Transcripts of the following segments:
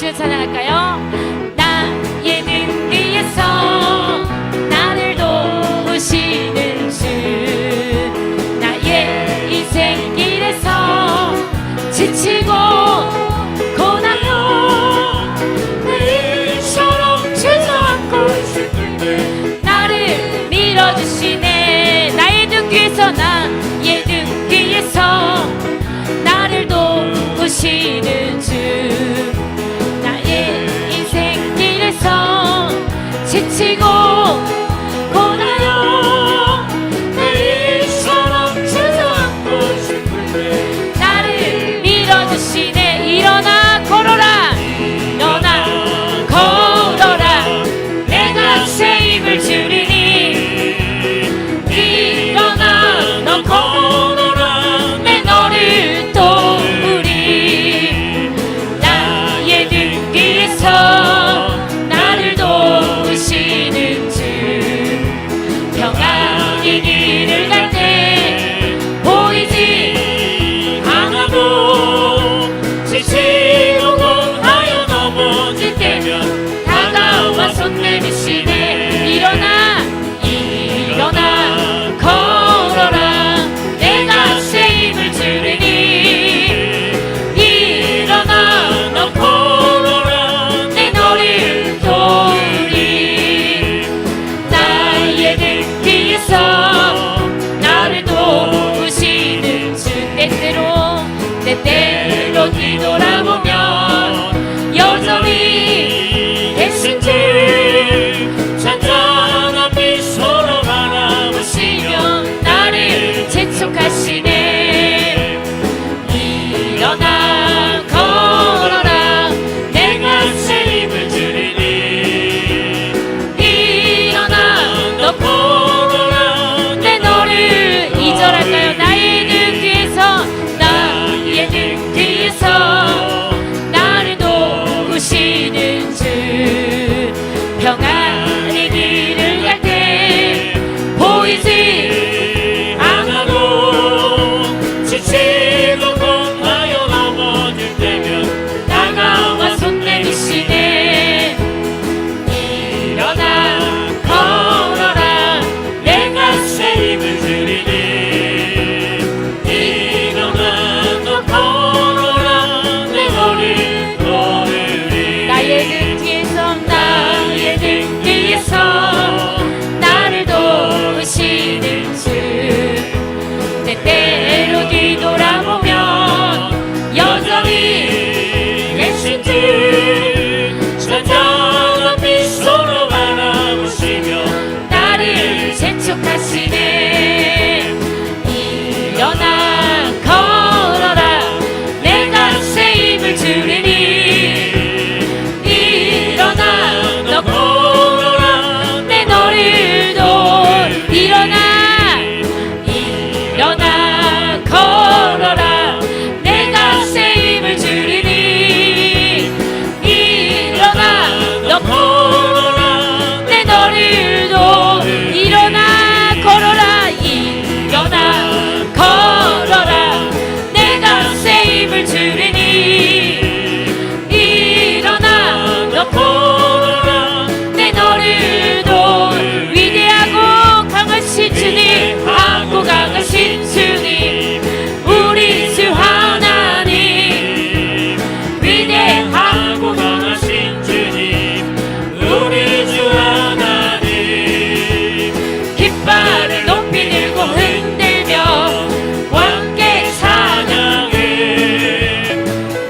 주여 찬양할까요? 나의 등 뒤에서 나를 도우시는 주, 나의 인생 길에서 지치고 고난도 내일처럼 주저앉고 있을 때 나를 밀어주시네. 나의 등 뒤에서 나의 등 뒤에서 나를 도우시는 주, 나의 인생 길에서 지치고 고나요 내일처럼 주저앉고 싶을 때 나를 밀어주시네. 일어나 걸어라, 일어나 걸어라, 내가 새 힘을 주리니. 일어나 너 걸어라, 내 너를 도우리. 나의 등 뒤에서 나를 도우시는 주, 평안의 길을 갈 때 보이지 않아도 지치고 공하여 넘어질 때면 다가와 손 내미시네. 일어나 일어나 걸어라, 내가 새 힘을 주리니. 일어나 너 걸어라, 내 너를 도우리. 나의 등 뒤에서 나를 도우시는 주, 때때로 뒤돌아보면 여전히 계신 주, 잔잔한 미소로 바라보시며 나를 재촉하시네. 일어나 걸어라, 내가 새 힘을 주리니. 일어나 너 걸어라, 내 너를 이절할까요? 나의 등 뒤에서 나의 등 뒤에서 나를 도우시는 주, 평안의 길을 갈 때 보이지 않아도 지치고 공하여 넘어질 때면 다가와 손 내미시네. 일어나 걸어라, 내가 새 힘을 주리니. 일어나 너 걸어라, 내 너를 도우리. 나의 등 뒤에서 나의 등 뒤에서 나를 도우시는 주, 때때로 뒤돌아보면 여전히 계신 주, 잔잔한 미소로 바라보시며 나를 재촉하시네. 일어나 걸어라, 내가 새 힘을 주리니. 일어나 너 걸어라, 내 너를 도우리. 일어나 일어나 걸어라, 내가 새 힘을 주리니. 일어나 너 걸어라, 내 너를 도우리. 일어나 걸어라, 일어나 걸어라, 내가 새 힘을 주리니. 일어나 너 걸어라, 내 너를 도우리. 위대하고 강하신 주님, 하고 강하신 주님, 우리 주 하나님. 위대하고 강하신 주님, 우리 주 하나님. 깃발을 높이 들고 흔들며 함께 찬양해.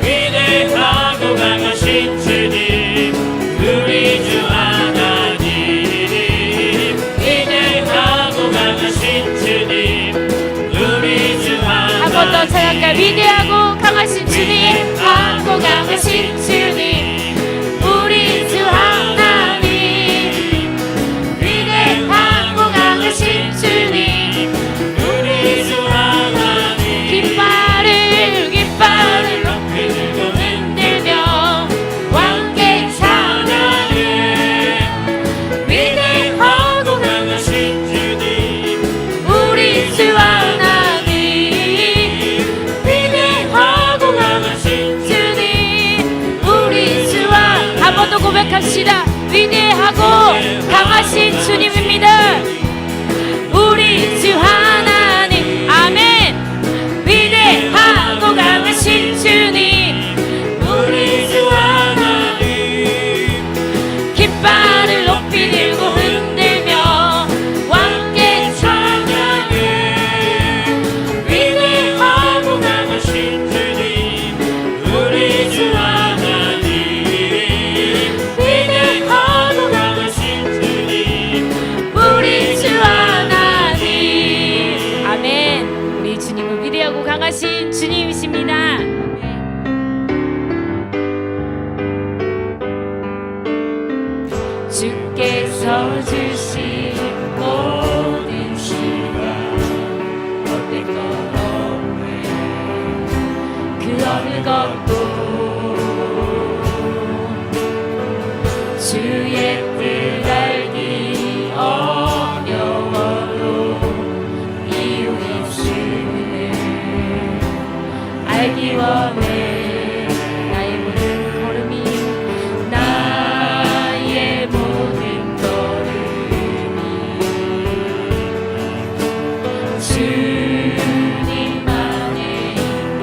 위대하고 강하신 주님, 우리 주 하나님. 위대하고 강하신 주님, 우리 주 하나님. 한 번 더 찬양할까요? 위대하고 강하신 주님, 하고 강하신 주님, 우리 주 하나님. 위대하고 강하신 주님, 우리 주 하나님. 깃발을 높이 들고 흔들며 함께 찬양해. 위대하고 강하신 주님, 우리 주 하나님. 위대하고 강하신 주님, 모두 고백합시다. 위대하고 강하신 주님입니다. 우리 주 하나님. 아멘. 위대하고 강하신 주님, 우리 주 하나님. 깃발을 높이 들고 흔들며 왕께 찬양해. 위대하고 강하신 주님, 우리 주 하나님. 위대하고 강하신 주님, 우리 주 하나님. 아멘. 우리 주님은 위대하고 강하신 주님이십니다. 주께서 주신 모든 시간 어떤 것 없네. 그 어느 것도 주의 뜻 알기 어려워도 이유 있음을 알기 원해. 나의 모든 걸음이, 나의 모든 걸음이 주님만의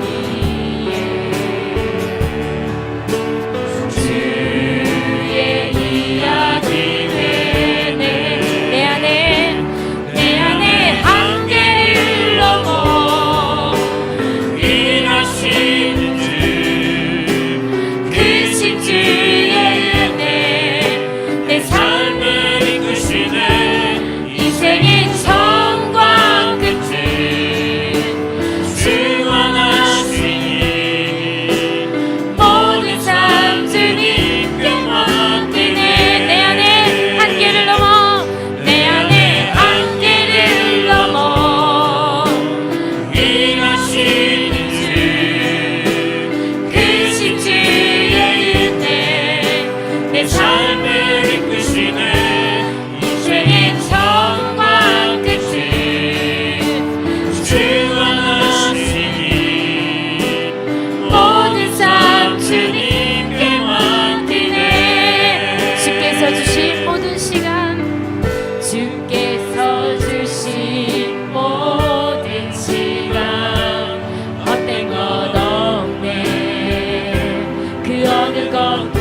있기에 주의 이야기 되네. 내 안에 한계를 넘어 일하시는 주, 크신 주의 은혜 내 삶을 이끄시네. 인생의 처음과 끝을 주관하시니 모든 삶 주님께 맡기네. 내 안에 한계를 넘어, 내 안에 한계를 넘어 일하시는 주, 크신 주의 은혜 내 삶을 이끄시네. 인생의 처음과 끝을 주관하시니 모든 삶 주님께 맡기네. 주께서 주신 모든 시간, 주께서 주신 모든 시간 헛된 것 없네. 그 어느 것도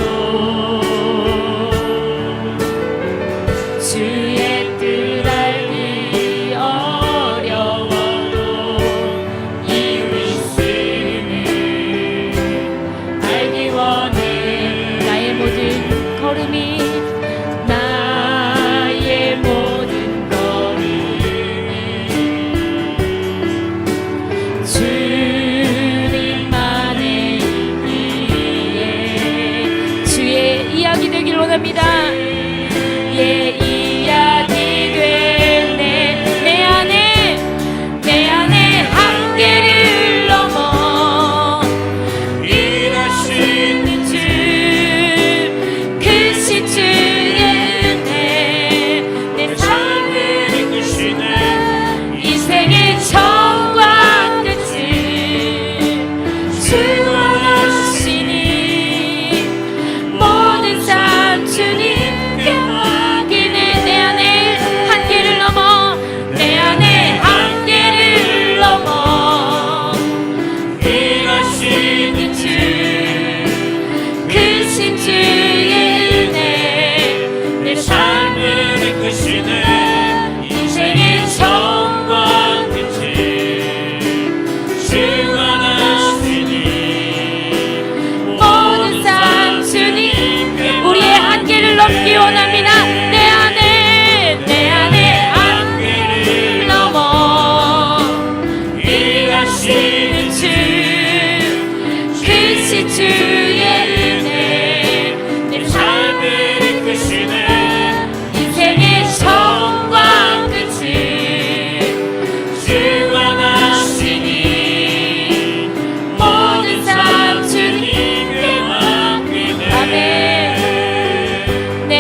주의 뜻 알기 어려워도 이유 있음을 알기 원해. 나의 모든 걸음이, 나의 모든 걸음이 주님만의 있기에 주의 이야기 되길 원합니다. 예, 이야기 되네. 내 안에 한계를 넘어 일하시는 주, 크신 주의 은혜 내 삶을 이끄시네. 인생의 처음과 끝을 주관하시니 모든 삶 주님께 맡기네. 내 안에 한계를 넘어, 내 안에 한계를 넘어 일하시는 주, 크신 주의 은혜 내 삶을 이끄시네. 인생의 처음과 끝을 주관하시니 모든 삶 주님께 우리의 한계를 넘기 원합니다. 내 안에 한계를 넘어 일하시는 주, 크신 주의 은혜 내 삶을 이끄시네. 인생의 처음과 끝을 주관하시니 모든 삶 주님께 맡기네. 아멘. 내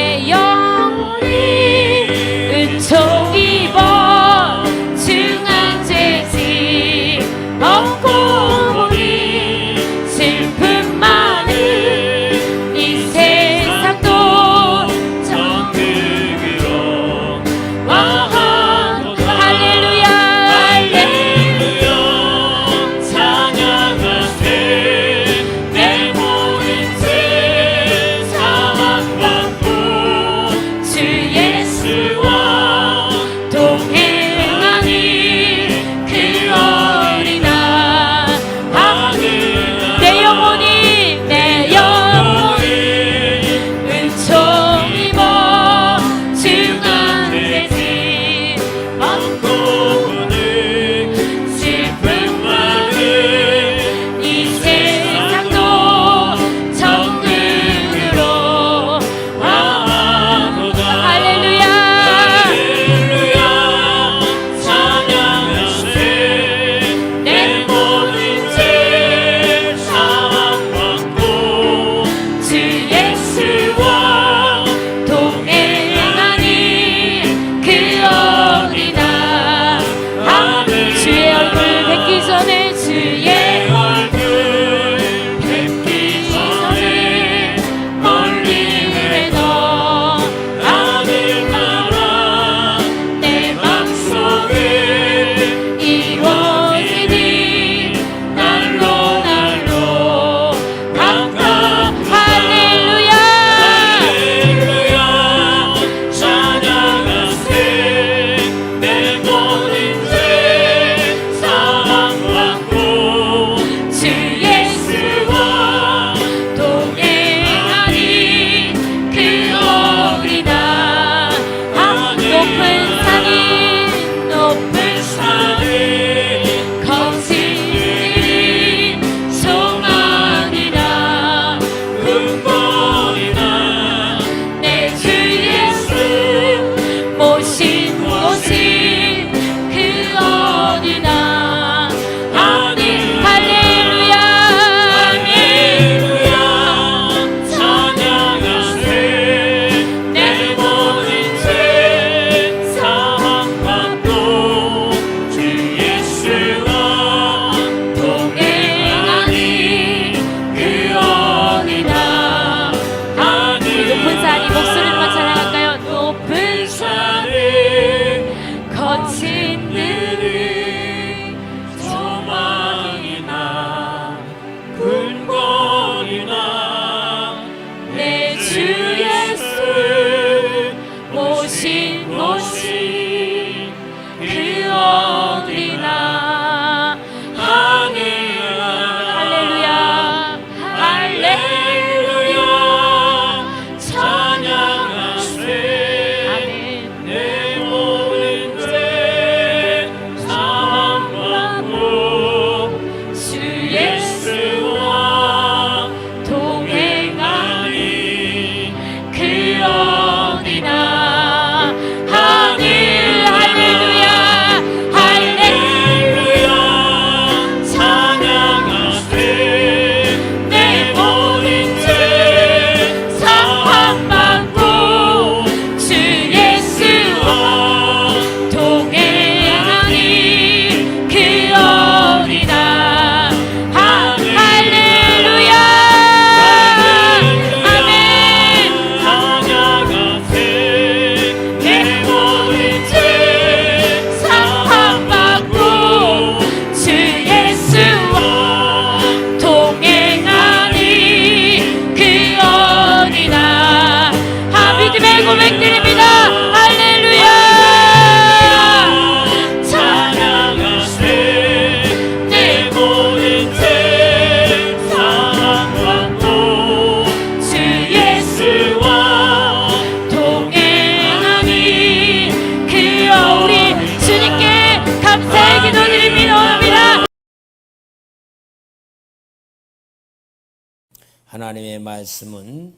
하나님의 말씀은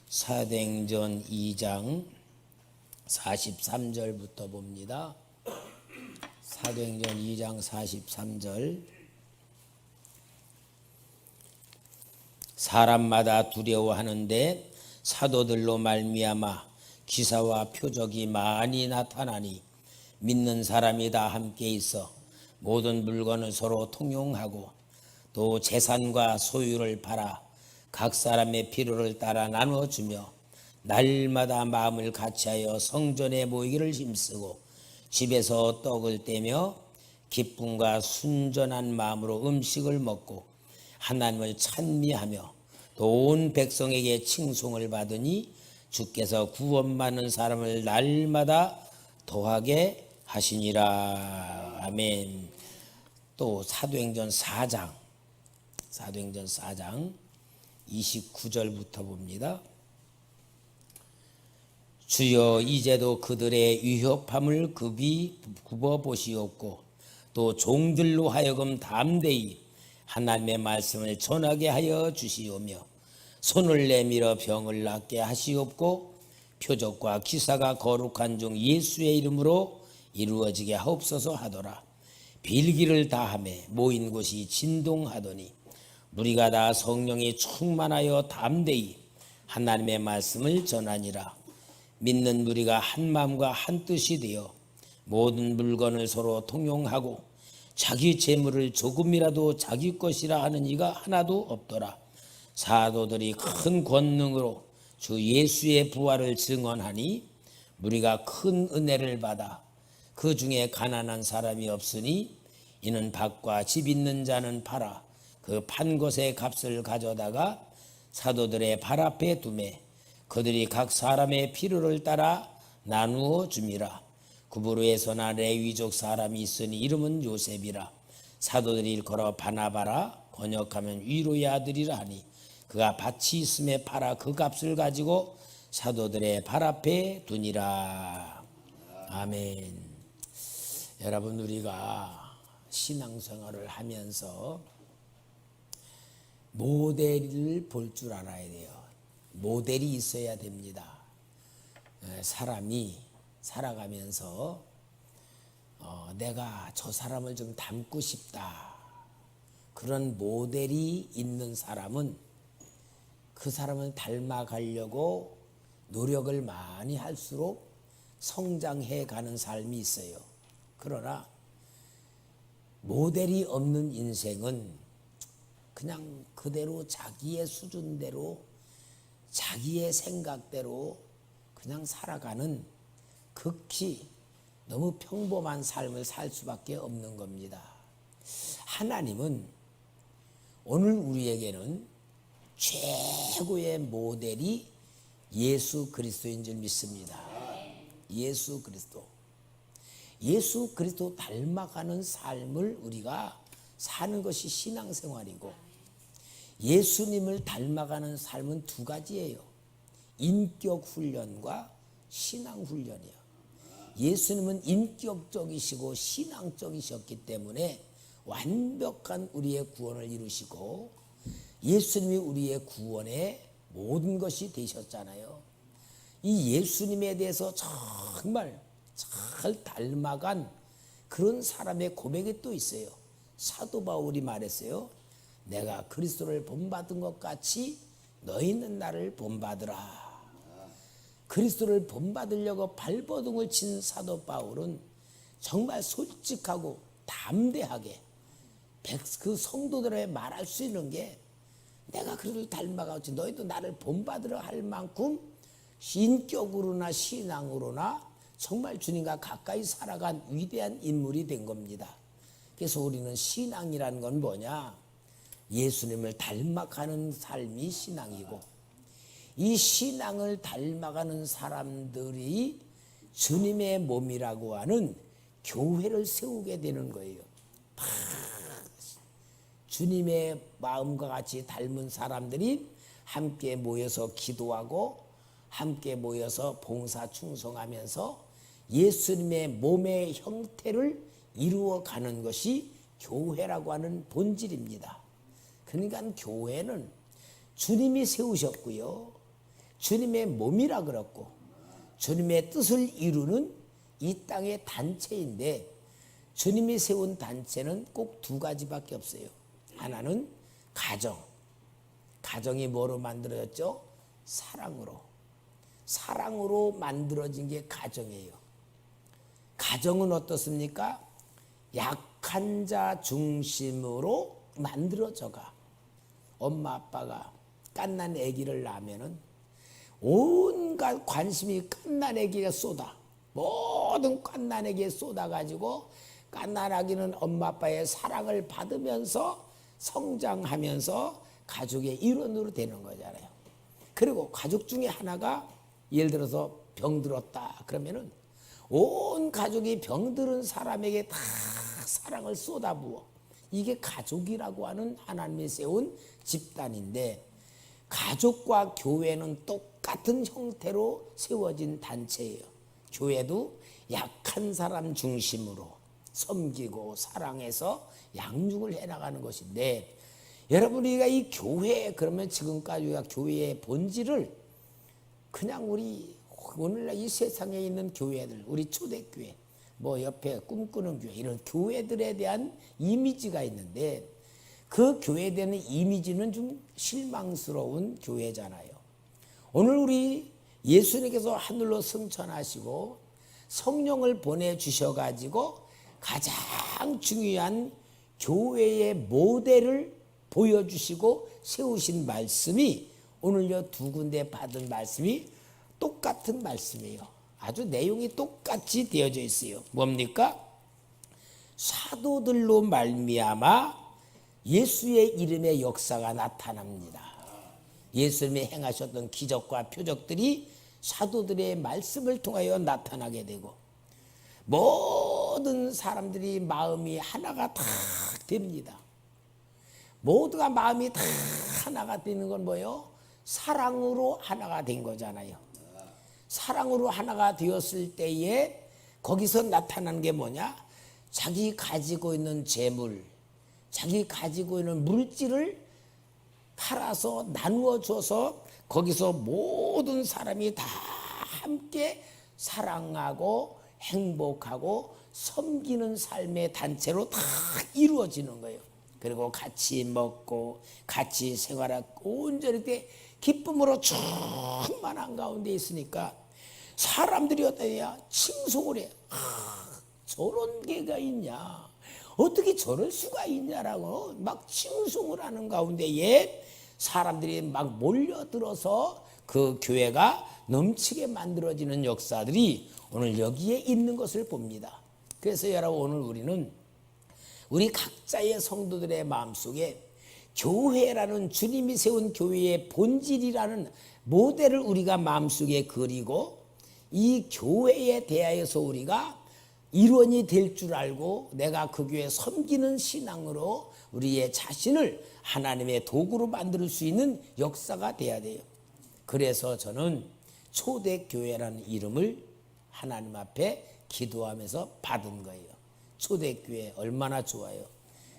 사도행전 2장 43절부터 봅니다. 사도행전 2장 43절. 사람마다 두려워하는데 사도들로 말미암아 기사와 표적이 많이 나타나니 믿는 사람이 다 함께 있어 모든 물건을 서로 통용하고 또 재산과 소유를 팔아 각 사람의 필요를 따라 나누어주며 날마다 마음을 같이하여 성전에 모이기를 힘쓰고 집에서 떡을 떼며 기쁨과 순전한 마음으로 음식을 먹고 하나님을 찬미하며 또 온 백성에게 칭송을 받으니 주께서 구원받는 사람을 날마다 더하게 하시니라. 아멘. 또 사도행전 4장 29절부터 봅니다. 주여 이제도 그들의 위협함을 급히 굽어보시옵고 또 종들로 하여금 담대히 하나님의 말씀을 전하게 하여 주시오며 손을 내밀어 병을 낫게 하시옵고 표적과 기사가 거룩한 종 예수의 이름으로 이루어지게 하옵소서 하더라. 빌기를 다하매 모인 곳이 진동하더니 무리가 다 성령이 충만하여 담대히 하나님의 말씀을 전하니라. 믿는 무리가 한 마음과 한 뜻이 되어 모든 물건을 서로 통용하고 자기 재물을 조금이라도 자기 것이라 하는 이가 하나도 없더라. 사도들이 큰 권능으로 주 예수의 부활을 증언하니 무리가 큰 은혜를 받아 그 중에 가난한 사람이 없으니 이는 밭과 집 있는 자는 팔아 그 판 것의 값을 가져다가 사도들의 발 앞에 두매 그들이 각 사람의 필요를 따라 나누어 줌이라. 구브로에서나 레위족 사람이 있으니 이름은 요셉이라. 사도들이 일컬어 바나바라 번역하면 위로의 아들이라 하니 그가 밭이 있음에 팔아 그 값을 가지고 사도들의 발 앞에 두니라. 아멘. 여러분, 우리가 신앙생활을 하면서 모델을 볼 줄 알아야 돼요. 모델이 있어야 됩니다. 사람이 살아가면서 내가 저 사람을 좀 닮고 싶다, 그런 모델이 있는 사람은 그 사람을 닮아가려고 노력을 많이 할수록 성장해 가는 삶이 있어요. 그러나 모델이 없는 인생은 그냥 그대로 자기의 수준대로 자기의 생각대로 그냥 살아가는 극히 너무 평범한 삶을 살 수밖에 없는 겁니다. 하나님은 오늘 우리에게는 최고의 모델이 예수 그리스도인 줄 믿습니다. 예수 그리스도 닮아가는 삶을 우리가 사는 것이 신앙생활이고, 예수님을 닮아가는 삶은 두 가지예요. 인격 훈련과 신앙 훈련이요. 예수님은 인격적이시고 신앙적이셨기 때문에 완벽한 우리의 구원을 이루시고 예수님이 우리의 구원의 모든 것이 되셨잖아요. 이 예수님에 대해서 정말 잘 닮아간 그런 사람의 고백이 또 있어요. 사도 바울이 말했어요. 내가 그리스도를 본받은 것 같이 너희는 나를 본받으라. 그리스도를 본받으려고 발버둥을 친 사도 바울은 정말 솔직하고 담대하게 그 성도들에게 말할 수 있는 게, 내가 그리스도를 닮아가지 너희도 나를 본받으라 할 만큼 인격으로나 신앙으로나 정말 주님과 가까이 살아간 위대한 인물이 된 겁니다. 그래서 우리는 신앙이라는 건 뭐냐? 예수님을 닮아가는 삶이 신앙이고, 이 신앙을 닮아가는 사람들이 주님의 몸이라고 하는 교회를 세우게 되는 거예요. 주님의 마음과 같이 닮은 사람들이 함께 모여서 기도하고 함께 모여서 봉사 충성하면서 예수님의 몸의 형태를 이루어가는 것이 교회라고 하는 본질입니다. 그러니까 교회는 주님이 세우셨고요. 주님의 몸이라 그랬고 주님의 뜻을 이루는 이 땅의 단체인데 주님이 세운 단체는 꼭 두 가지밖에 없어요. 하나는 가정. 가정이 뭐로 만들어졌죠? 사랑으로. 사랑으로 만들어진 게 가정이에요. 가정은 어떻습니까? 약한 자 중심으로 만들어져가. 엄마 아빠가 갓난 아기를 낳으면은 온갖 관심이 갓난 아기에 쏟아. 모든 갓난 아기에 쏟아가지고 갓난 아기는 엄마 아빠의 사랑을 받으면서 성장하면서 가족의 일원으로 되는 거잖아요. 그리고 가족 중에 하나가 예를 들어서 병들었다 그러면은 온 가족이 병들은 사람에게 다 사랑을 쏟아부어. 이게 가족이라고 하는 하나님이 세운 집단인데 가족과 교회는 똑같은 형태로 세워진 단체예요. 교회도 약한 사람 중심으로 섬기고 사랑해서 양육을 해나가는 것인데 여러분 우리가 이 교회 그러면 지금까지 우리가 교회의 본질을 그냥 우리 오늘날 이 세상에 있는 교회들 우리 초대교회 뭐 옆에 꿈꾸는 교회 이런 교회들에 대한 이미지가 있는데 그 교회에 대한 이미지는 좀 실망스러운 교회잖아요. 오늘 우리 예수님께서 하늘로 승천하시고 성령을 보내주셔가지고 가장 중요한 교회의 모델을 보여주시고 세우신 말씀이 오늘 두 군데 받은 말씀이 똑같은 말씀이에요. 아주 내용이 똑같이 되어져 있어요. 뭡니까? 사도들로 말미암아 예수의 이름의 역사가 나타납니다. 예수님이 행하셨던 기적과 표적들이 사도들의 말씀을 통하여 나타나게 되고 모든 사람들이 마음이 하나가 다 됩니다. 모두가 마음이 다 하나가 되는 건 뭐예요? 사랑으로 하나가 된 거잖아요. 사랑으로 하나가 되었을 때에 거기서 나타나는 게 뭐냐? 자기 가지고 있는 재물, 자기 가지고 있는 물질을 팔아서 나누어 줘서 거기서 모든 사람이 다 함께 사랑하고 행복하고 섬기는 삶의 단체로 다 이루어지는 거예요. 그리고 같이 먹고 같이 생활하고 온전히 기쁨으로 충만한 가운데 있으니까 사람들이 어떠냐? 칭송을 해. 저런 개가 있냐? 어떻게 저럴 수가 있냐라고 막 칭송을 하는 가운데에 사람들이 막 몰려들어서 그 교회가 넘치게 만들어지는 역사들이 오늘 여기에 있는 것을 봅니다. 그래서 여러분 오늘 우리는 우리 각자의 성도들의 마음속에 교회라는 주님이 세운 교회의 본질이라는 모델을 우리가 마음속에 그리고 이 교회에 대하여서 우리가 일원이 될 줄 알고 내가 그 교회 섬기는 신앙으로 우리의 자신을 하나님의 도구로 만들 수 있는 역사가 돼야 돼요. 그래서 저는 초대교회라는 이름을 하나님 앞에 기도하면서 받은 거예요. 초대교회 얼마나 좋아요.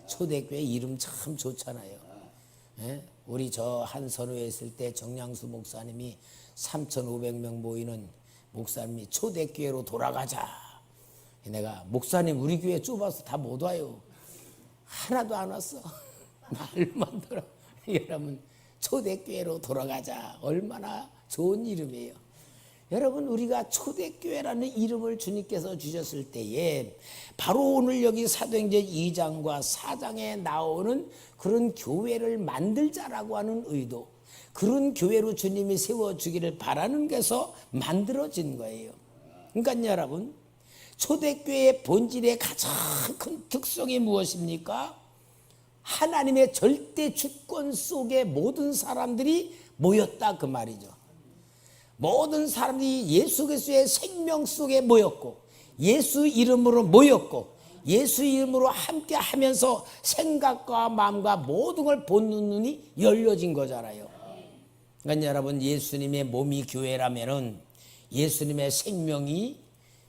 초대교회 이름 참 좋잖아요. 예? 우리 저 한선우에 있을 때 정량수 목사님이 3,500명 모이는 목사님이 초대교회로 돌아가자. 내가 목사님 우리 교회 좁아서 다 못 와요. 하나도 안 왔어. 말만 들어. 여러분 초대교회로 돌아가자. 얼마나 좋은 이름이에요. 여러분 우리가 초대교회라는 이름을 주님께서 주셨을 때에 바로 오늘 여기 사도행전 2장과 4장에 나오는 그런 교회를 만들자라고 하는 의도, 그런 교회로 주님이 세워주기를 바라는 것에서 만들어진 거예요. 그러니까 여러분 초대교회의 본질의 가장 큰 특성이 무엇입니까? 하나님의 절대 주권 속에 모든 사람들이 모였다 그 말이죠. 모든 사람들이 예수 그리스도의 생명 속에 모였고 예수 이름으로 모였고 예수 이름으로 함께 하면서 생각과 마음과 모든 걸 보는 눈이 열려진 거잖아요. 그러니까 여러분 예수님의 몸이 교회라면은 예수님의 생명이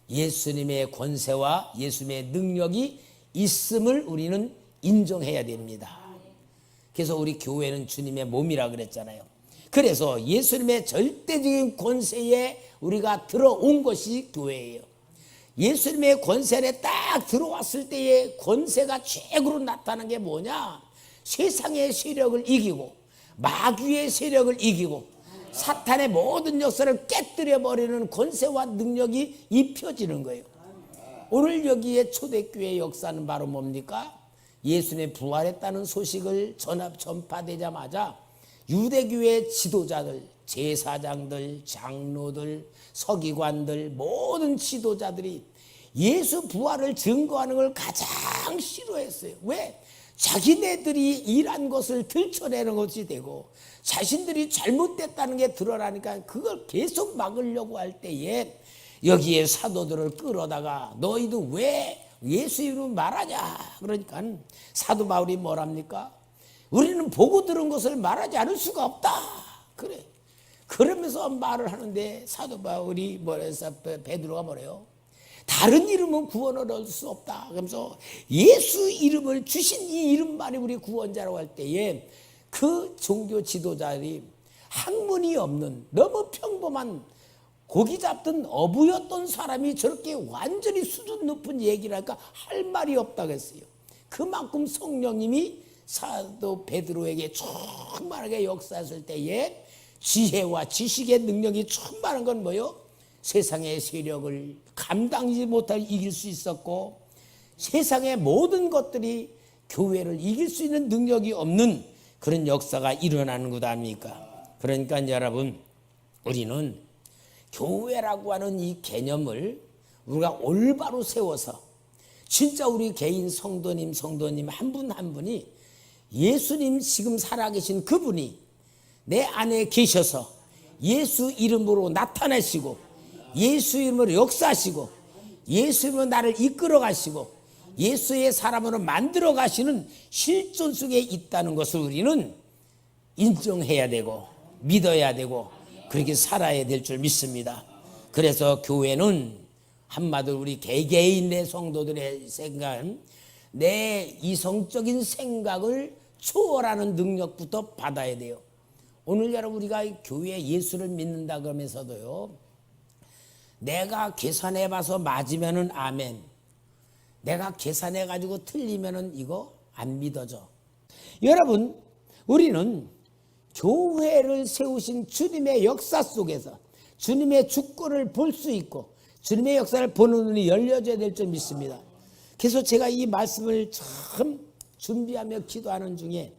예수님의 권세와 예수님의 능력이 있음을 우리는 인정해야 됩니다. 그래서 우리 교회는 주님의 몸이라 그랬잖아요. 그래서 예수님의 절대적인 권세에 우리가 들어온 것이 교회예요. 예수님의 권세 안에 딱 들어왔을 때의 권세가 최고로 나타나는 게 뭐냐? 세상의 세력을 이기고 마귀의 세력을 이기고 사탄의 모든 역사를 깨뜨려 버리는 권세와 능력이 입혀지는 거예요. 오늘 여기에 초대교회의 역사는 바로 뭡니까? 예수님의 부활했다는 소식을 전파되자마자 유대교회 지도자들, 제사장들, 장로들, 서기관들, 모든 지도자들이 예수 부활을 증거하는 걸 가장 싫어했어요. 왜? 자기네들이 일한 것을 들춰내는 것이 되고 자신들이 잘못됐다는 게 드러나니까 그걸 계속 막으려고 할 때에 여기에 사도들을 끌어다가 너희도 왜 예수 이름 말하냐? 그러니까 사도 바울이 뭐랍니까? 우리는 보고 들은 것을 말하지 않을 수가 없다. 그래. 그러면서 말을 하는데 사도 바울이 뭐래서 베드로가 뭐래요? 다른 이름은 구원을 얻을 수 없다. 그러면서 예수 이름을 주신 이 이름만이 우리 구원자라고 할 때에 그 종교 지도자들이 학문이 없는 너무 평범한 고기 잡던 어부였던 사람이 저렇게 완전히 수준 높은 얘기를 하니까 할 말이 없다고 했어요. 그만큼 성령님이 사도 베드로에게 충만하게 역사했을 때에 지혜와 지식의 능력이 충만한 건 뭐요? 세상의 세력을 감당하지 못할 이길 수 있었고 세상의 모든 것들이 교회를 이길 수 있는 능력이 없는 그런 역사가 일어나는 것 아닙니까? 그러니까 여러분 우리는 교회라고 하는 이 개념을 우리가 올바로 세워서 진짜 우리 개인 성도님 한 분 한 분이 예수님 지금 살아계신 그분이 내 안에 계셔서 예수 이름으로 나타나시고 예수 이름으로 역사하시고 예수 이름으로 나를 이끌어 가시고 예수의 사람으로 만들어 가시는 실존 속에 있다는 것을 우리는 인정해야 되고 믿어야 되고 그렇게 살아야 될 줄 믿습니다. 그래서 교회는 한마디로 우리 개개인의 성도들의 생각은 내 이성적인 생각을 초월하는 능력부터 받아야 돼요. 오늘 여러분 우리가 교회에 예수를 믿는다 그러면서도요 내가 계산해 봐서 맞으면은 아멘, 내가 계산해 가지고 틀리면은 이거 안 믿어져. 여러분 우리는 교회를 세우신 주님의 역사 속에서 주님의 주권을 볼 수 있고 주님의 역사를 보는 눈이 열려져야 될 줄 믿습니다. 그래서 제가 이 말씀을 참 준비하며 기도하는 중에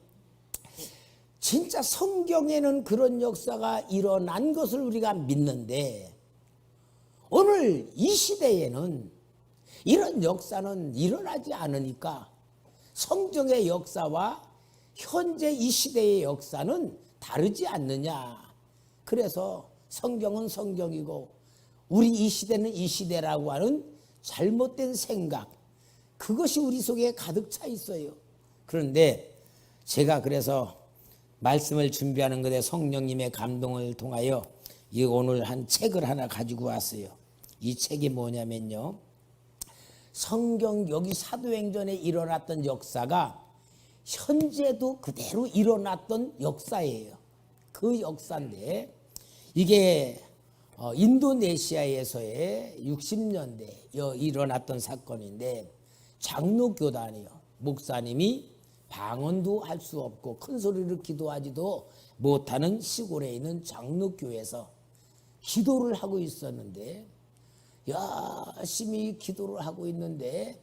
진짜 성경에는 그런 역사가 일어난 것을 우리가 믿는데 오늘 이 시대에는 이런 역사는 일어나지 않으니까 성경의 역사와 현재 이 시대의 역사는 다르지 않느냐. 그래서 성경은 성경이고 우리 이 시대는 이 시대라고 하는 잘못된 생각, 그것이 우리 속에 가득 차 있어요. 그런데 제가 그래서 말씀을 준비하는 것에 성령님의 감동을 통하여 이 오늘 한 책을 하나 가지고 왔어요. 이 책이 뭐냐면요, 성경 여기 사도행전에 일어났던 역사가 현재도 그대로 일어났던 역사예요. 그 역사인데 이게 인도네시아에서의 60년대 일어났던 사건인데 장로교단이요, 목사님이 방언도 할 수 없고 큰 소리로 기도하지도 못하는 시골에 있는 장로교에서 기도를 하고 있었는데 열심히 기도를 하고 있는데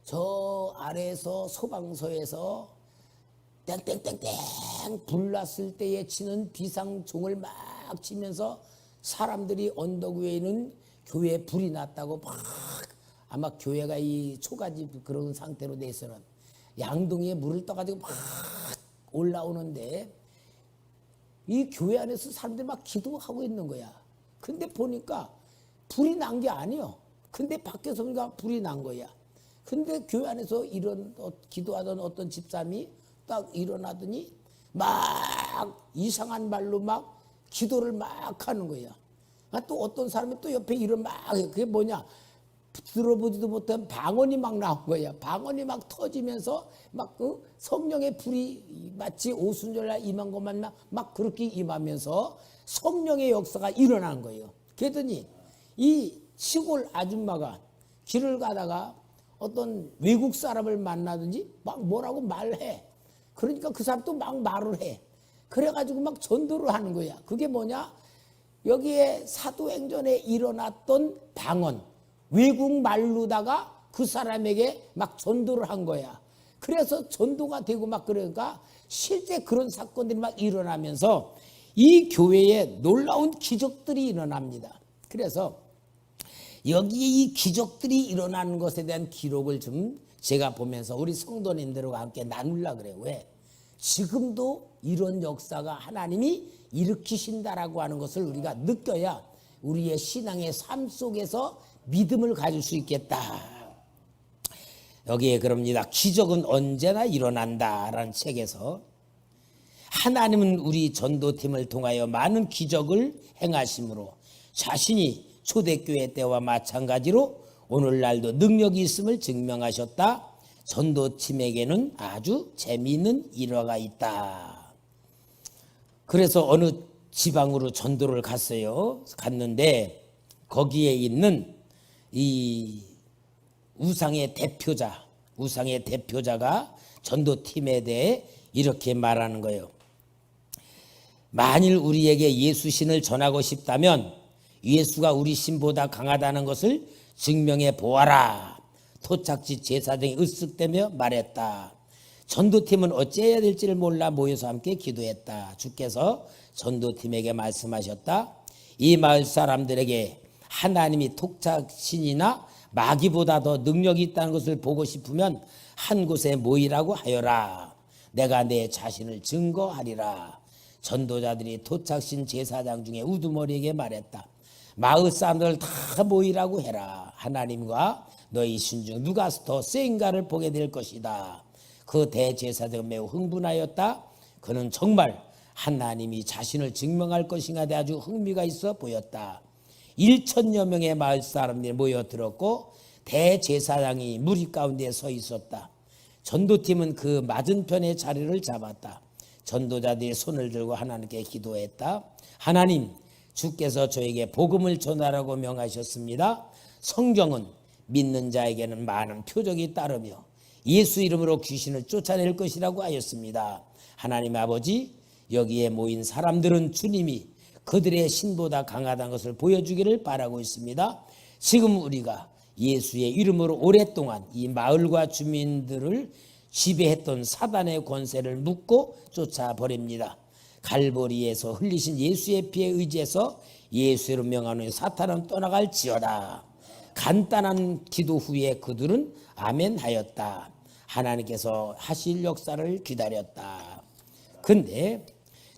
저 아래에서 소방서에서 땡땡땡땡 불났을 때에 치는 비상종을 막 치면서 사람들이 언덕 위에 있는 교회에 불이 났다고 막, 아마 교회가 이 초가집 그런 상태로 돼 있어는 양동이에 물을 떠가지고 막 올라오는데 이 교회 안에서 사람들이 막 기도하고 있는 거야. 근데 보니까 불이 난 게 아니요. 근데 밖에서 보니까 불이 난 거야. 근데 교회 안에서 이런 기도하던 어떤 집사람이 딱 일어나더니 막 이상한 말로 막 기도를 막 하는 거야. 또 어떤 사람이 또 옆에 일을 막 해. 그게 뭐냐? 들어보지도 못한 방언이 막 나온 거야. 방언이 막 터지면서 막 그 성령의 불이 마치 오순절날 임한 것만 막 그렇게 임하면서 성령의 역사가 일어난 거예요. 그랬더니 이 시골 아줌마가 길을 가다가 어떤 외국 사람을 만나든지 막 뭐라고 말해. 그러니까 그 사람도 막 말을 해. 그래가지고 막 전도를 하는 거야. 그게 뭐냐? 여기에 사도행전에 일어났던 방언, 외국 말로다가 그 사람에게 막 전도를 한 거야. 그래서 전도가 되고 막 그러니까 실제 그런 사건들이 막 일어나면서 이 교회에 놀라운 기적들이 일어납니다. 그래서 여기에 이 기적들이 일어나는 것에 대한 기록을 좀 제가 보면서 우리 성도님들과 함께 나누려고 그래요. 왜? 지금도 이런 역사가 하나님이 일으키신다라고 하는 것을 우리가 느껴야 우리의 신앙의 삶 속에서 믿음을 가질 수 있겠다. 여기에 그럽니다. 기적은 언제나 일어난다라는 책에서 하나님은 우리 전도팀을 통하여 많은 기적을 행하심으로 자신이 초대교회 때와 마찬가지로 오늘날도 능력이 있음을 증명하셨다. 전도팀에게는 아주 재미있는 일화가 있다. 그래서 어느 지방으로 전도를 갔는데 거기에 있는 이 우상의 대표자가 전도팀에 대해 이렇게 말하는 거예요. 만일 우리에게 예수 신을 전하고 싶다면 예수가 우리 신보다 강하다는 것을 증명해 보아라. 토착지 제사장이 으쓱대며 말했다. 전도팀은 어찌해야 될지를 몰라 모여서 함께 기도했다. 주께서 전도팀에게 말씀하셨다. 이 마을 사람들에게 하나님이 토착신이나 마귀보다 더 능력이 있다는 것을 보고 싶으면 한 곳에 모이라고 하여라. 내가 내 자신을 증거하리라. 전도자들이 토착신 제사장 중에 우두머리에게 말했다. 마을 사람들 다 모이라고 해라. 하나님과 너희 신 중 누가 더 센가를 보게 될 것이다. 그 대제사장은 매우 흥분하였다. 그는 정말 하나님이 자신을 증명할 것인가 대 아주 흥미가 있어 보였다. 1,000여 명의 마을 사람들이 모여들었고 대제사장이 무리 가운데 서 있었다. 전도팀은 그 맞은편의 자리를 잡았다. 전도자들이 손을 들고 하나님께 기도했다. 하나님, 주께서 저에게 복음을 전하라고 명하셨습니다. 성경은 믿는 자에게는 많은 표적이 따르며 예수 이름으로 귀신을 쫓아낼 것이라고 하였습니다. 하나님 아버지, 여기에 모인 사람들은 주님이 그들의 신보다 강하다는 것을 보여주기를 바라고 있습니다. 지금 우리가 예수의 이름으로 오랫동안 이 마을과 주민들을 지배했던 사단의 권세를 묶고 쫓아버립니다. 갈보리에서 흘리신 예수의 피에 의지해서 예수를 명하노니 사탄은 떠나갈지어다. 간단한 기도 후에 그들은 아멘 하였다. 하나님께서 하실 역사를 기다렸다. 근데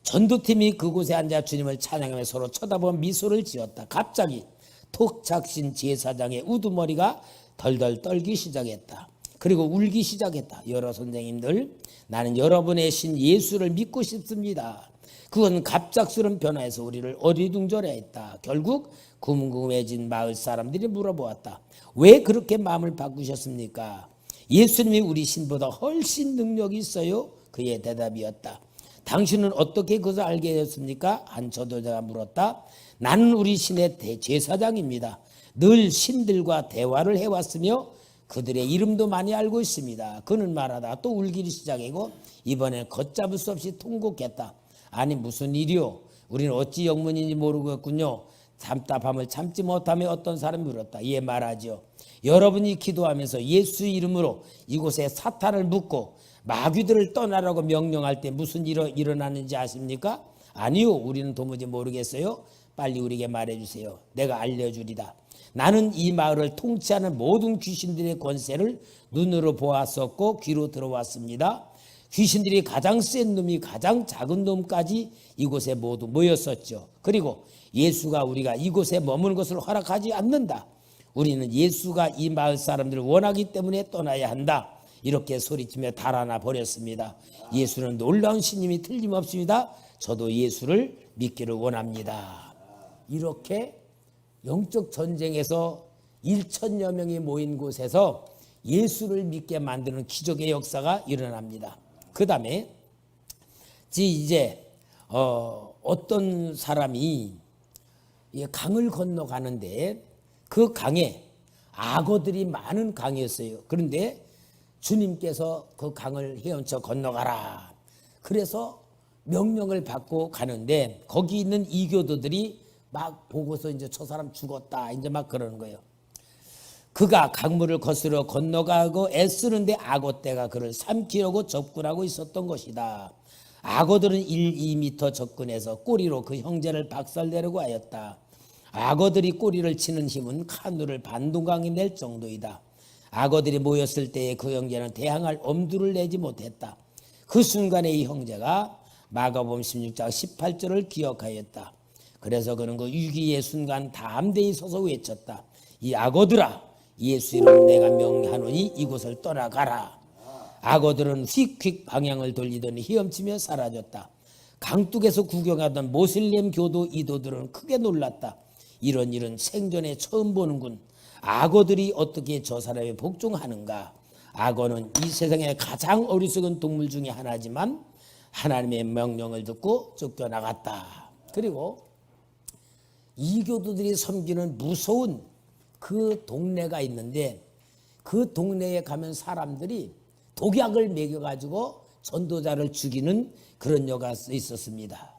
전도팀이 그곳에 앉아 주님을 찬양하며 서로 쳐다보며 미소를 지었다. 갑자기 토착신 제사장의 우두머리가 덜덜 떨기 시작했다. 그리고 울기 시작했다. 여러 선생님들, 나는 여러분의 신 예수를 믿고 싶습니다. 그건 갑작스런 변화에서 우리를 어리둥절해 했다. 결국 궁금해진 마을 사람들이 물어보았다. 왜 그렇게 마음을 바꾸셨습니까? 예수님이 우리 신보다 훨씬 능력이 있어요. 그의 대답이었다. 당신은 어떻게 그것을 알게 되었습니까? 한 전도자가 물었다. 나는 우리 신의 제사장입니다. 늘 신들과 대화를 해왔으며 그들의 이름도 많이 알고 있습니다. 그는 말하다 또 울기 시작하고 이번엔 걷잡을 수 없이 통곡했다. 아니 무슨 일이요? 우리는 어찌 영문인지 모르겠군요. 답답함을 참지 못하며 어떤 사람이 물었다. 예, 말하죠. 여러분이 기도하면서 예수 이름으로 이곳에 사탄을 묶고 마귀들을 떠나라고 명령할 때 무슨 일이 일어나는지 아십니까? 아니요, 우리는 도무지 모르겠어요. 빨리 우리에게 말해주세요. 내가 알려주리다. 나는 이 마을을 통치하는 모든 귀신들의 권세를 눈으로 보았었고 귀로 들어왔습니다. 귀신들이 가장 센 놈이 가장 작은 놈까지 이곳에 모두 모였었죠. 그리고 예수가 우리가 이곳에 머무는 것을 허락하지 않는다. 우리는 예수가 이 마을 사람들을 원하기 때문에 떠나야 한다. 이렇게 소리치며 달아나 버렸습니다. 예수는 놀라운 신님이 틀림없습니다. 저도 예수를 믿기를 원합니다. 이렇게 영적 전쟁에서 1천여 명이 모인 곳에서 예수를 믿게 만드는 기적의 역사가 일어납니다. 그 다음에 이제 어떤 사람이 강을 건너가는데 그 강에 악어들이 많은 강이었어요. 그런데 주님께서 그 강을 헤엄쳐 건너가라. 그래서 명령을 받고 가는데 거기 있는 이교도들이 막 보고서 이제 저 사람 죽었다. 이제 막 그러는 거예요. 그가 강물을 거스러 건너가고 애쓰는데 악어떼가 그를 삼키려고 접근하고 있었던 것이다. 악어들은 2m 접근해서 꼬리로 그 형제를 박살내려고 하였다. 악어들이 꼬리를 치는 힘은 카누를 반동강이 낼 정도이다. 악어들이 모였을 때에 그 형제는 대항할 엄두를 내지 못했다. 그 순간에 이 형제가 마가복음 16장 18절을 기억하였다. 그래서 그는 그 위기의 순간 담대히 서서 외쳤다. 이 악어들아, 예수 이름 내가 명하노니 이곳을 떠나가라. 악어들은 휙휙 방향을 돌리더니 헤엄치며 사라졌다. 강둑에서 구경하던 모슬렘 교도 이도들은 크게 놀랐다. 이런 일은 생전에 처음 보는군. 악어들이 어떻게 저 사람에 복종하는가. 악어는 이 세상에 가장 어리석은 동물 중에 하나지만 하나님의 명령을 듣고 쫓겨나갔다. 그리고 이교도들이 섬기는 무서운 그 동네가 있는데 그 동네에 가면 사람들이 독약을 먹여가지고 전도자를 죽이는 그런 여가 있었습니다.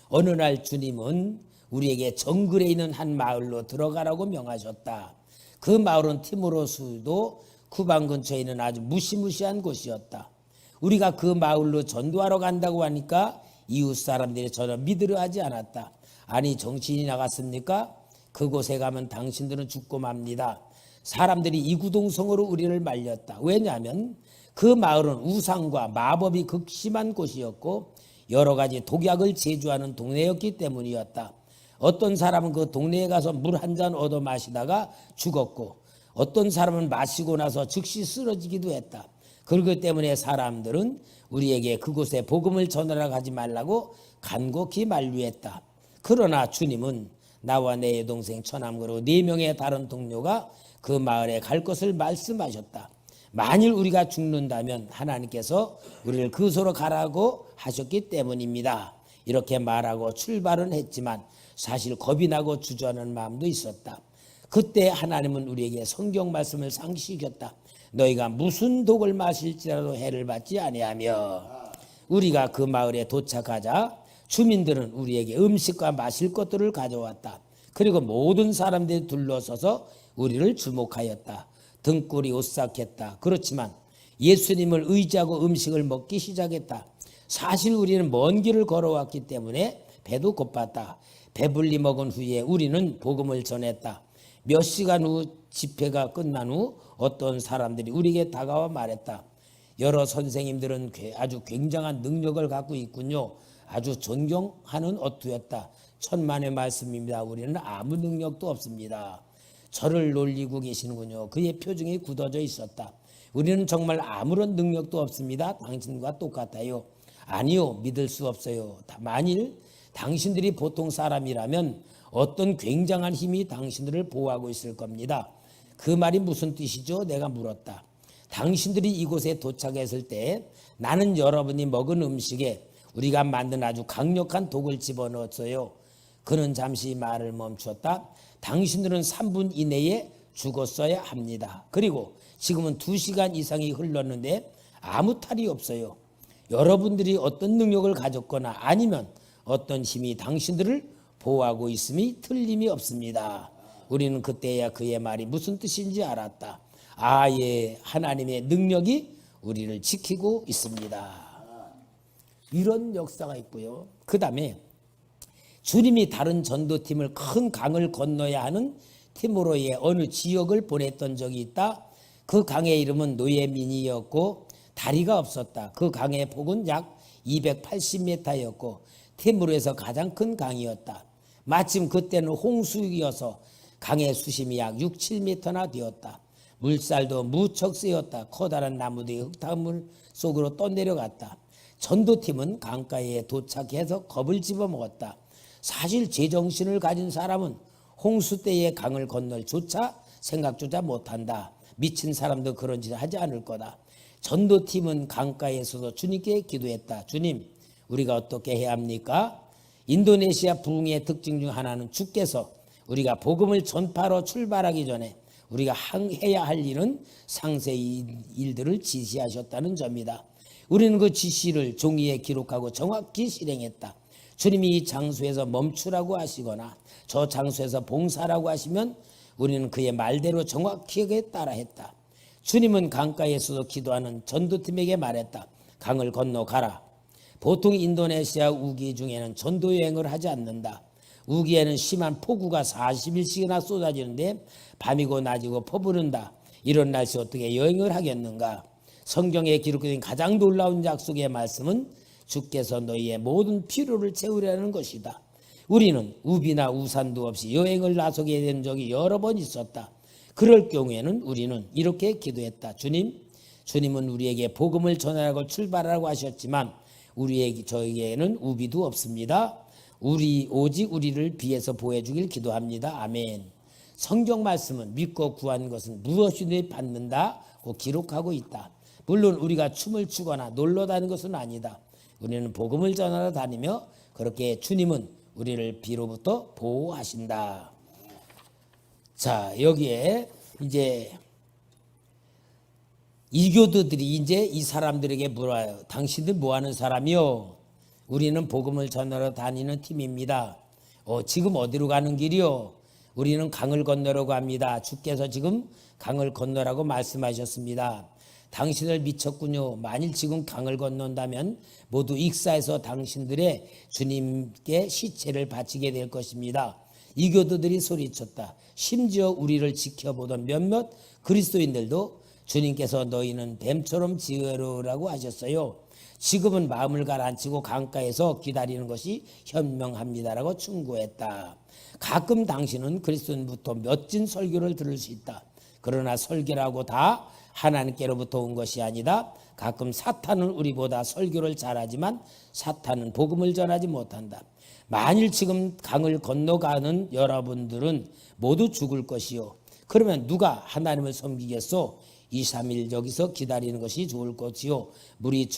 어느 날 주님은 우리에게 정글에 있는 한 마을로 들어가라고 명하셨다. 그 마을은 티모로스도 쿠방 근처에 있는 아주 무시무시한 곳이었다. 우리가 그 마을로 전도하러 간다고 하니까 이웃 사람들이 전혀 믿으려 하지 않았다. 아니 정신이 나갔습니까? 그곳에 가면 당신들은 죽고 맙니다. 사람들이 이구동성으로 우리를 말렸다. 왜냐하면 그 마을은 우상과 마법이 극심한 곳이었고 여러 가지 독약을 제조하는 동네였기 때문이었다. 어떤 사람은 그 동네에 가서 물 한 잔 얻어 마시다가 죽었고 어떤 사람은 마시고 나서 즉시 쓰러지기도 했다. 그렇기 때문에 사람들은 우리에게 그곳에 복음을 전하러 가지 말라고 간곡히 만류했다. 그러나 주님은 나와 내 동생 처남그로 4명의 다른 동료가 그 마을에 갈 것을 말씀하셨다. 만일 우리가 죽는다면 하나님께서 우리를 그소로 가라고 하셨기 때문입니다. 이렇게 말하고 출발은 했지만 사실 겁이 나고 주저하는 마음도 있었다. 그때 하나님은 우리에게 성경 말씀을 상시켰다. 너희가 무슨 독을 마실지라도 해를 받지 아니하며. 우리가 그 마을에 도착하자 주민들은 우리에게 음식과 마실 것들을 가져왔다. 그리고 모든 사람들이 둘러서서 우리를 주목하였다. 등골이 오싹했다. 그렇지만 예수님을 의지하고 음식을 먹기 시작했다. 사실 우리는 먼 길을 걸어왔기 때문에 배도 고팠다. 배불리 먹은 후에 우리는 복음을 전했다. 몇 시간 후 집회가 끝난 후 어떤 사람들이 우리에게 다가와 말했다. 여러 선생님들은 아주 굉장한 능력을 갖고 있군요. 아주 존경하는 어투였다. 천만의 말씀입니다. 우리는 아무 능력도 없습니다. 저를 놀리고 계시는군요. 그의 표정이 굳어져 있었다. 우리는 정말 아무런 능력도 없습니다. 당신과 똑같아요. 아니요, 믿을 수 없어요. 만일 당신들이 보통 사람이라면 어떤 굉장한 힘이 당신들을 보호하고 있을 겁니다. 그 말이 무슨 뜻이죠? 내가 물었다. 당신들이 이곳에 도착했을 때 나는 여러분이 먹은 음식에 우리가 만든 아주 강력한 독을 집어넣었어요. 그는 잠시 말을 멈췄다. 당신들은 3분 이내에 죽었어야 합니다. 그리고 지금은 2시간 이상이 흘렀는데 아무 탈이 없어요. 여러분들이 어떤 능력을 가졌거나 아니면 어떤 힘이 당신들을 보호하고 있음이 틀림이 없습니다. 우리는 그때야 그의 말이 무슨 뜻인지 알았다. 예, 하나님의 능력이 우리를 지키고 있습니다. 이런 역사가 있고요. 그 다음에 주님이 다른 전도팀을 큰 강을 건너야 하는 티모로의 어느 지역을 보냈던 적이 있다. 그 강의 이름은 노예민이었고 다리가 없었다. 그 강의 폭은 약 280m였고 티모로에서 가장 큰 강이었다. 마침 그때는 홍수이어서 강의 수심이 약 6, 7m나 되었다. 물살도 무척 세었다. 커다란 나무들이 흙탕물 속으로 떠내려갔다. 전도팀은 강가에 도착해서 겁을 집어먹었다. 사실 제정신을 가진 사람은 홍수 때의 강을 건널 조차 생각조차 못한다. 미친 사람도 그런 짓을 하지 않을 거다. 전도팀은 강가에서도 주님께 기도했다. 주님, 우리가 어떻게 해야 합니까? 인도네시아 부흥의 특징 중 하나는 주께서 우리가 복음을 전파로 출발하기 전에 우리가 해야 할 일은 상세히 일들을 지시하셨다는 점이다. 우리는 그 지시를 종이에 기록하고 정확히 실행했다. 주님이 이 장소에서 멈추라고 하시거나 저 장소에서 봉사라고 하시면 우리는 그의 말대로 정확하게 따라했다. 주님은 강가에서도 기도하는 전도팀에게 말했다. 강을 건너가라. 보통 인도네시아 우기 중에는 전도 여행을 하지 않는다. 우기에는 심한 폭우가 40일씩이나 쏟아지는데 밤이고 낮이고 퍼부른다. 이런 날씨 어떻게 여행을 하겠는가? 성경에 기록된 가장 놀라운 약속의 말씀은 주께서 너희의 모든 필요를 채우려는 것이다. 우리는 우비나 우산도 없이 여행을 나서게 된 적이 여러 번 있었다. 그럴 경우에는 우리는 이렇게 기도했다. 주님은 우리에게 복음을 전하라고 출발하라고 하셨지만 저에게는 우비도 없습니다. 오직 우리를 비해서 보여주길 기도합니다. 아멘. 성경 말씀은 믿고 구한 것은 무엇이든 받는다고 기록하고 있다. 물론 우리가 춤을 추거나 놀러 다니는 것은 아니다. 우리는 복음을 전하러 다니며 그렇게 주님은 우리를 비로부터 보호하신다. 자, 여기에 이제 이교도들이 이제 이 사람들에게 물어요. 당신들 뭐 하는 사람이요? 우리는 복음을 전하러 다니는 팀입니다. 지금 어디로 가는 길이요? 우리는 강을 건너러 갑니다. 주께서 지금 강을 건너라고 말씀하셨습니다. 당신을 미쳤군요. 만일 지금 강을 건넌다면 모두 익사해서 당신들의 주님께 시체를 바치게 될 것입니다. 이교도들이 소리쳤다. 심지어 우리를 지켜보던 몇몇 그리스도인들도 주님께서 너희는 뱀처럼 지혜로우라고 하셨어요. 지금은 마음을 가라앉히고 강가에서 기다리는 것이 현명합니다라고 충고했다. 가끔 당신은 그리스도인부터 멋진 설교를 들을 수 있다. 그러나 설교라고 다 하나님께로부터 온 것이 아니다. 가끔 사탄은 우리보다 설교를 잘하지만 사탄은 복음을 전하지 못한다. 만일 지금 강을 건너가는 여러분들은 모두 죽을 것이요. 그러면 누가 하나님을 섬기겠소? 2, 3일 여기서 기다리는 것이 좋을 것이요. 물이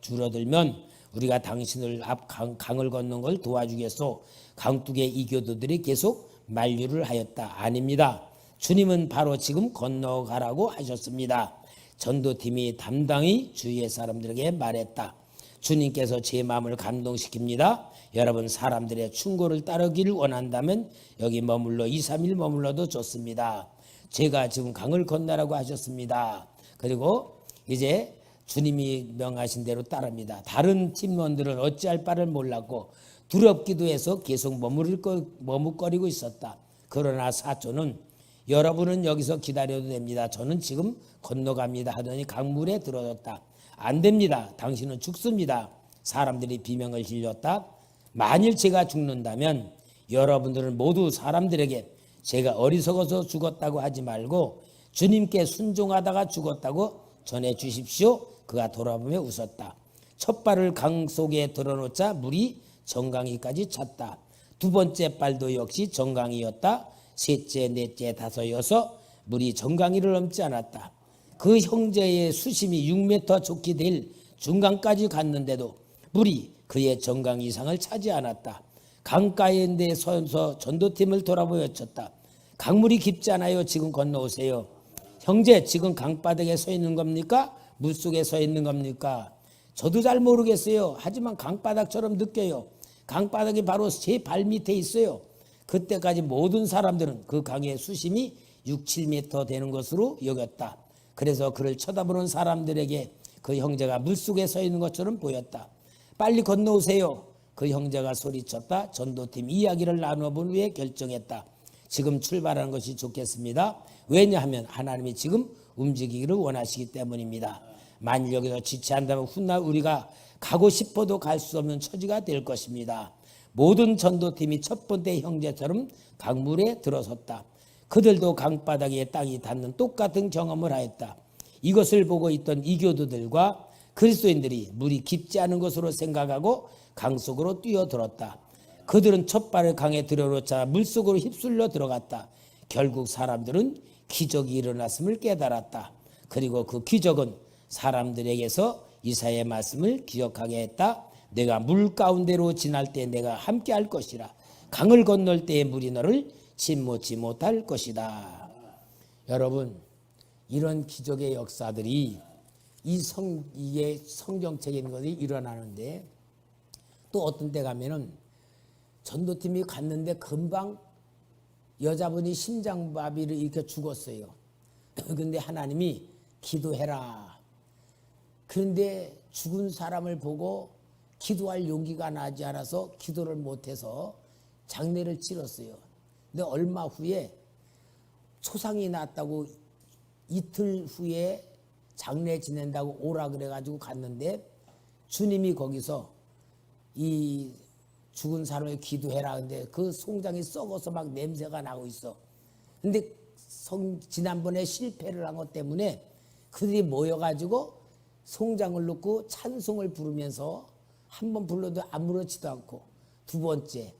줄어들면 우리가 당신을 앞 강을 건넌 걸 도와주겠소. 강둑의 이교도들이 계속 만류를 하였다. 아닙니다. 주님은 바로 지금 건너가라고 하셨습니다. 전도팀이 담당히 주위의 사람들에게 말했다. 주님께서 제 마음을 감동시킵니다. 여러분 사람들의 충고를 따르기를 원한다면 여기 머물러 2, 3일 머물러도 좋습니다. 제가 지금 강을 건너라고 하셨습니다. 그리고 이제 주님이 명하신 대로 따릅니다. 다른 팀원들은 어찌할 바를 몰랐고 두렵기도 해서 계속 머뭇거리고 있었다. 그러나 사촌은 여러분은 여기서 기다려도 됩니다. 저는 지금 건너갑니다 하더니 강물에 들어졌다. 안 됩니다. 당신은 죽습니다. 사람들이 비명을 질렀다. 만일 제가 죽는다면 여러분들은 모두 사람들에게 제가 어리석어서 죽었다고 하지 말고 주님께 순종하다가 죽었다고 전해 주십시오. 그가 돌아보며 웃었다. 첫 발을 강 속에 들어놓자 물이 정강이까지 찼다. 두 번째 발도 역시 정강이었다. 셋째, 넷째, 다섯, 여섯 물이 정강이를 넘지 않았다. 그 형제의 수심이 6m 좋게 될 중강까지 갔는데도 물이 그의 정강 이상을 차지 않았다. 강가에 서서 전도팀을 돌아보여 쳤다. 강물이 깊지 않아요. 지금 건너오세요. 형제, 지금 강바닥에 서 있는 겁니까? 물속에 서 있는 겁니까? 저도 잘 모르겠어요. 하지만 강바닥처럼 느껴요. 강바닥이 바로 제 발 밑에 있어요. 그때까지 모든 사람들은 그 강의 수심이 6, 7m 되는 것으로 여겼다. 그래서 그를 쳐다보는 사람들에게 그 형제가 물속에 서 있는 것처럼 보였다. 빨리 건너오세요. 그 형제가 소리쳤다. 전도팀 이야기를 나눠본 후에 결정했다. 지금 출발하는 것이 좋겠습니다. 왜냐하면 하나님이 지금 움직이기를 원하시기 때문입니다. 만일 여기서 지체한다면 훗날 우리가 가고 싶어도 갈 수 없는 처지가 될 것입니다. 모든 전도팀이 첫 번째 형제처럼 강물에 들어섰다. 그들도 강바닥에 땅이 닿는 똑같은 경험을 하였다. 이것을 보고 있던 이교도들과 그리스도인들이 물이 깊지 않은 것으로 생각하고 강 속으로 뛰어들었다. 그들은 첫 발을 강에 들여놓자 물속으로 휩쓸려 들어갔다. 결국 사람들은 기적이 일어났음을 깨달았다. 그리고 그 기적은 사람들에게서 이사야의 말씀을 기억하게 했다. 내가 물 가운데로 지날 때 내가 함께 할 것이라. 강을 건널 때에 물이 너를 침몰치 못할 것이다. 여러분, 이런 기적의 역사들이 이게 성경책에 있는 것이 일어나는데, 또 어떤 때 가면은 전도팀이 갔는데 금방 여자분이 심장마비를 이렇게 죽었어요. 근데 하나님이 기도해라. 그런데 죽은 사람을 보고 기도할 용기가 나지 않아서 기도를 못해서 장례를 치렀어요. 근데 얼마 후에 초상이 났다고 이틀 후에 장례 지낸다고 오라 그래가지고 갔는데 주님이 거기서 이 죽은 사람을 기도해라. 근데 그 송장이 썩어서 막 냄새가 나고 있어. 근데 지난번에 실패를 한 것 때문에 그들이 모여가지고 송장을 놓고 찬송을 부르면서 한 번 불러도 아무렇지도 않고, 두 번째,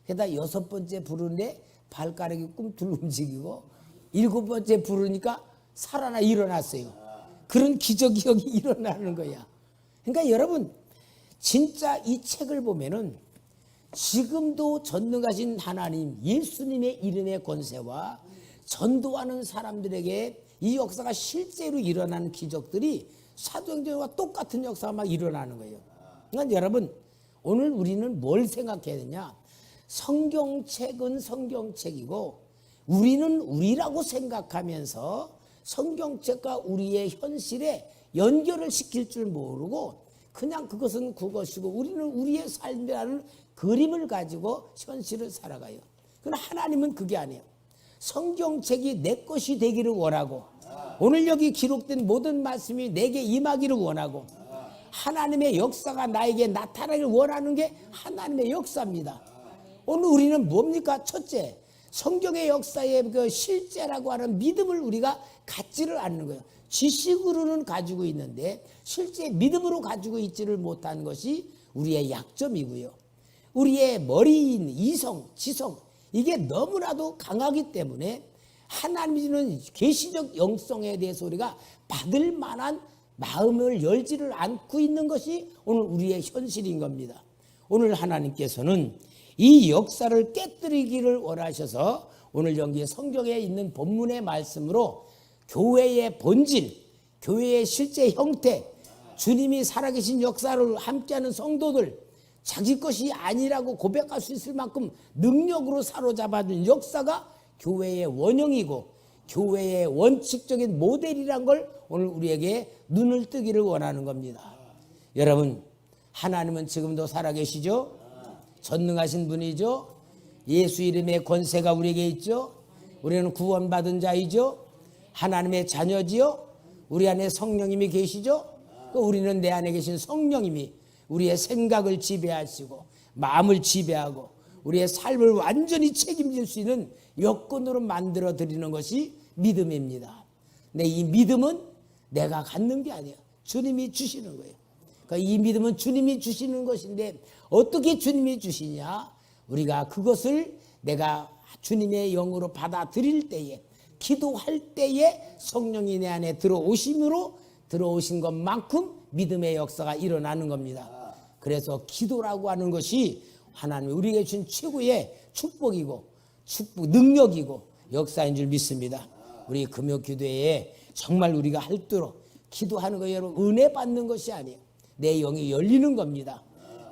게다가 여섯 번째 부르는데 발가락이 꿈틀 움직이고, 일곱 번째 부르니까 살아나 일어났어요. 그런 기적이 여기 일어나는 거야. 그러니까 여러분, 진짜 이 책을 보면은 지금도 전능하신 하나님 예수님의 이름의 권세와 전도하는 사람들에게 이 역사가 실제로 일어나는 기적들이 사도행전과 똑같은 역사가 막 일어나는 거예요. 그러니까 여러분, 오늘 우리는 뭘 생각해야 되냐? 성경책은 성경책이고 우리는 우리라고 생각하면서 성경책과 우리의 현실에 연결을 시킬 줄 모르고 그냥 그것은 그것이고 우리는 우리의 삶이라는 그림을 가지고 현실을 살아가요. 그러나 하나님은 그게 아니에요. 성경책이 내 것이 되기를 원하고 오늘 여기 기록된 모든 말씀이 내게 임하기를 원하고 하나님의 역사가 나에게 나타나기를 원하는 게 하나님의 역사입니다. 오늘 우리는 뭡니까? 첫째, 성경의 역사의 그 실제라고 하는 믿음을 우리가 갖지를 않는 거예요. 지식으로는 가지고 있는데 실제 믿음으로 가지고 있지를 못하는 것이 우리의 약점이고요. 우리의 머리인 이성, 지성, 이게 너무나도 강하기 때문에 하나님이 주는 계시적 영성에 대해서 우리가 받을 만한 마음을 열지를 않고 있는 것이 오늘 우리의 현실인 겁니다. 오늘 하나님께서는 이 역사를 깨뜨리기를 원하셔서 오늘 여기 성경에 있는 본문의 말씀으로 교회의 본질, 교회의 실제 형태, 주님이 살아계신 역사를 함께하는 성도들, 자기 것이 아니라고 고백할 수 있을 만큼 능력으로 사로잡아준 역사가 교회의 원형이고 교회의 원칙적인 모델이란 걸 오늘 우리에게 눈을 뜨기를 원하는 겁니다. 여러분, 하나님은 지금도 살아계시죠? 전능하신 분이죠? 예수 이름의 권세가 우리에게 있죠? 우리는 구원받은 자이죠? 하나님의 자녀지요? 우리 안에 성령님이 계시죠? 우리는 내 안에 계신 성령님이 우리의 생각을 지배하시고 마음을 지배하고 우리의 삶을 완전히 책임질 수 있는 여건으로 만들어 드리는 것이 믿음입니다. 근데 이 믿음은 내가 갖는 게 아니에요. 주님이 주시는 거예요. 그러니까 이 믿음은 주님이 주시는 것인데 어떻게 주님이 주시냐? 우리가 그것을 내가 주님의 영으로 받아들일 때에, 기도할 때에 성령이 내 안에 들어오심으로 들어오신 것만큼 믿음의 역사가 일어나는 겁니다. 그래서 기도라고 하는 것이 하나님이 우리에게 준 최고의 축복이고 능력이고 역사인 줄 믿습니다. 우리 금요기도회에 정말 우리가 할도록 기도하는 거 여러분 은혜 받는 것이 아니에요. 내 영이 열리는 겁니다.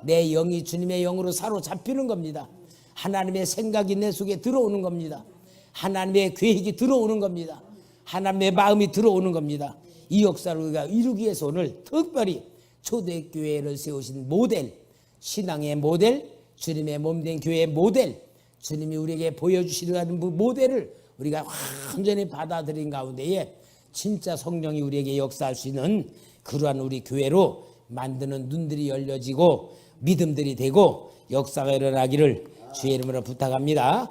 내 영이 주님의 영으로 사로잡히는 겁니다. 하나님의 생각이 내 속에 들어오는 겁니다. 하나님의 계획이 들어오는 겁니다. 하나님의 마음이 들어오는 겁니다. 이 역사를 우리가 이루기 위해서 오늘 특별히 초대교회를 세우신 모델, 신앙의 모델, 주님의 몸된 교회의 모델, 주님이 우리에게 보여주시려는 모델을 우리가 완전히 받아들인 가운데에 진짜 성령이 우리에게 역사할 수 있는 그러한 우리 교회로 만드는 눈들이 열려지고 믿음들이 되고 역사가 일어나기를 주의 이름으로 부탁합니다.